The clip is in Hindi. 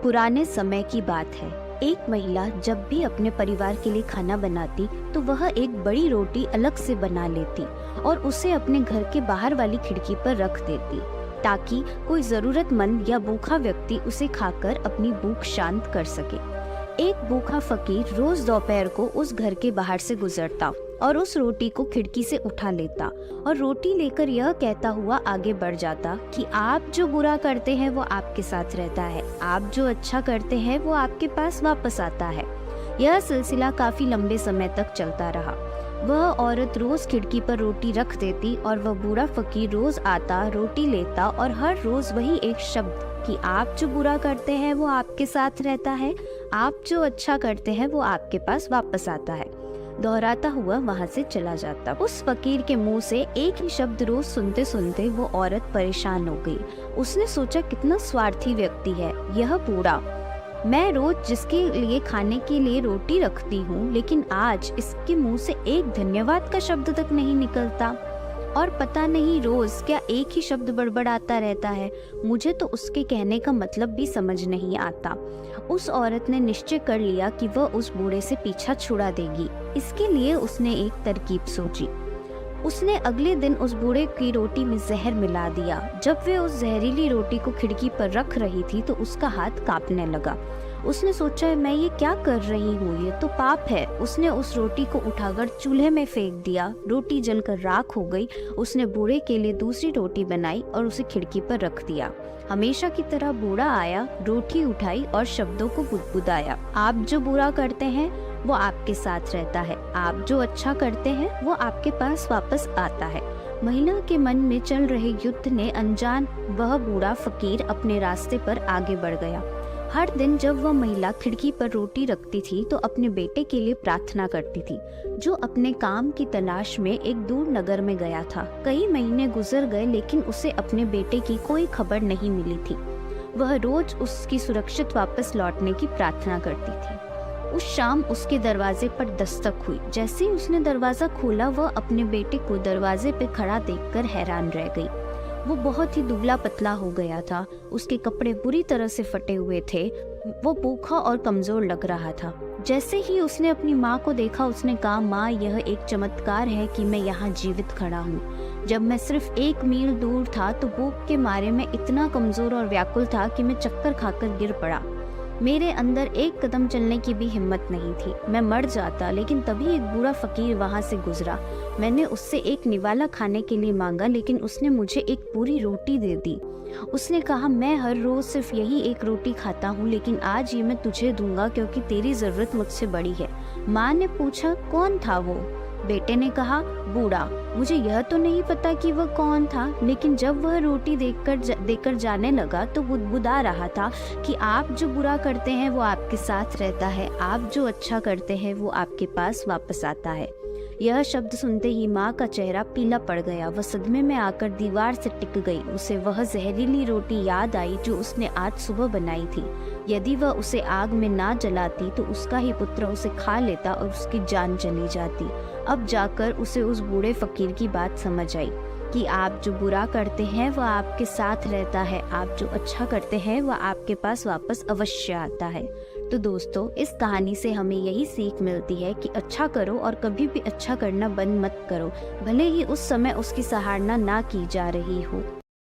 पुराने समय की बात है। एक महिला जब भी अपने परिवार के लिए खाना बनाती तो वह एक बड़ी रोटी अलग से बना लेती और उसे अपने घर के बाहर वाली खिड़की पर रख देती ताकि कोई जरूरतमंद या भूखा व्यक्ति उसे खाकर अपनी भूख शांत कर सके। एक भूखा फकीर रोज दोपहर को उस घर के बाहर से गुजरता और उस रोटी को खिड़की से उठा लेता और रोटी लेकर यह कहता हुआ आगे बढ़ जाता कि आप जो बुरा करते हैं वो आपके साथ रहता है, आप जो अच्छा करते हैं वो आपके पास वापस आता है। यह सिलसिला काफी लंबे समय तक चलता रहा। वह औरत रोज खिड़की पर रोटी रख देती और वह बूढ़ा फकीर रोज आता, रोटी लेता और हर रोज वही एक शब्द कि आप जो बुरा करते हैं वो आपके साथ रहता है, आप जो अच्छा करते हैं वो आपके पास वापस आता है, दोहराता हुआ वहाँ से चला जाता। उस फकीर के मुंह से एक ही शब्द रोज सुनते सुनते वो औरत परेशान हो गई। उसने सोचा कितना स्वार्थी व्यक्ति है यह बूढ़ा। मैं रोज जिसके लिए खाने के लिए रोटी रखती हूँ लेकिन आज इसके मुंह से एक धन्यवाद का शब्द तक नहीं निकलता और पता नहीं रोज क्या एक ही शब्द बड़बड़ाता रहता है। मुझे तो उसके कहने का मतलब भी समझ नहीं आता। उस औरत ने निश्चय कर लिया कि वह उस बूढ़े से पीछा छुड़ा देगी। इसके लिए उसने एक तरकीब सोची। उसने अगले दिन उस बूढ़े की रोटी में जहर मिला दिया। जब वे उस जहरीली रोटी को खिड़की पर रख रही थी तो उसका हाथ कांपने लगा। उसने सोचा मैं ये क्या कर रही हूँ, ये तो पाप है। उसने उस रोटी को उठाकर चूल्हे में फेंक दिया। रोटी जलकर राख हो गई। उसने बूढ़े के लिए दूसरी रोटी बनाई और उसे खिड़की पर रख दिया। हमेशा की तरह बूढ़ा आया, रोटी उठाई और शब्दों को बुदबुदाया। आप जो बुरा करते हैं वो आपके साथ रहता है, आप जो अच्छा करते हैं वो आपके पास वापस आता है। महिला के मन में चल रहे युद्ध ने अनजान वह बूढ़ा फकीर अपने रास्ते पर आगे बढ़ गया। हर दिन जब वह महिला खिड़की पर रोटी रखती थी तो अपने बेटे के लिए प्रार्थना करती थी, जो अपने काम की तलाश में एक दूर नगर में गया था। कई महीने गुजर गए लेकिन उसे अपने बेटे की कोई खबर नहीं मिली थी। वह रोज उसकी सुरक्षित वापस लौटने की प्रार्थना करती थी। उस शाम उसके दरवाजे पर दस्तक हुई। जैसे ही उसने दरवाजा खोला वह अपने बेटे को दरवाजे पे खड़ा देखकर हैरान रह गई। वो बहुत ही दुबला पतला हो गया था, उसके कपड़े बुरी तरह से फटे हुए थे, वो भूखा और कमजोर लग रहा था। जैसे ही उसने अपनी माँ को देखा उसने कहा, माँ यह एक चमत्कार है कि मैं यहाँ जीवित खड़ा हूँ। जब मैं सिर्फ 1 मील दूर था तो भूख के मारे मैं इतना कमजोर और व्याकुल था कि मैं चक्कर खाकर गिर पड़ा। मेरे अंदर एक कदम चलने की भी हिम्मत नहीं थी, मैं मर जाता। लेकिन तभी एक बूढ़ा फकीर वहां से गुजरा। मैंने उससे एक निवाला खाने के लिए मांगा लेकिन उसने मुझे एक पूरी रोटी दे दी। उसने कहा मैं हर रोज सिर्फ यही एक रोटी खाता हूँ लेकिन आज ये मैं तुझे दूंगा क्योंकि तेरी जरूरत मुझसे बड़ी है। माँ ने पूछा कौन था वो? बेटे ने कहा बूढ़ा। मुझे यह तो नहीं पता कि वह कौन था, लेकिन जब वह रोटी देकर जाने लगा तो बुदबुदा रहा था कि आप जो बुरा करते हैं वो आपके साथ रहता है, आप जो अच्छा करते हैं वो आपके पास वापस आता है। यह शब्द सुनते ही माँ का चेहरा पीला पड़ गया। वह सदमे में आकर दीवार से टिक गई। उसे वह जहरीली रोटी याद आई जो उसने आज सुबह बनाई थी। यदि वह उसे आग में ना जलाती तो उसका ही पुत्र उसे खा लेता और उसकी जान चली जाती। अब जाकर उसे उस बूढ़े फकीर की बात समझ आई कि आप जो बुरा करते हैं वह आपके साथ रहता है, आप जो अच्छा करते हैं वह आपके पास वापस अवश्य आता है। तो दोस्तों, इस कहानी से हमें यही सीख मिलती है कि अच्छा करो और कभी भी अच्छा करना बंद मत करो, भले ही उस समय उसकी सराहना ना की जा रही हो।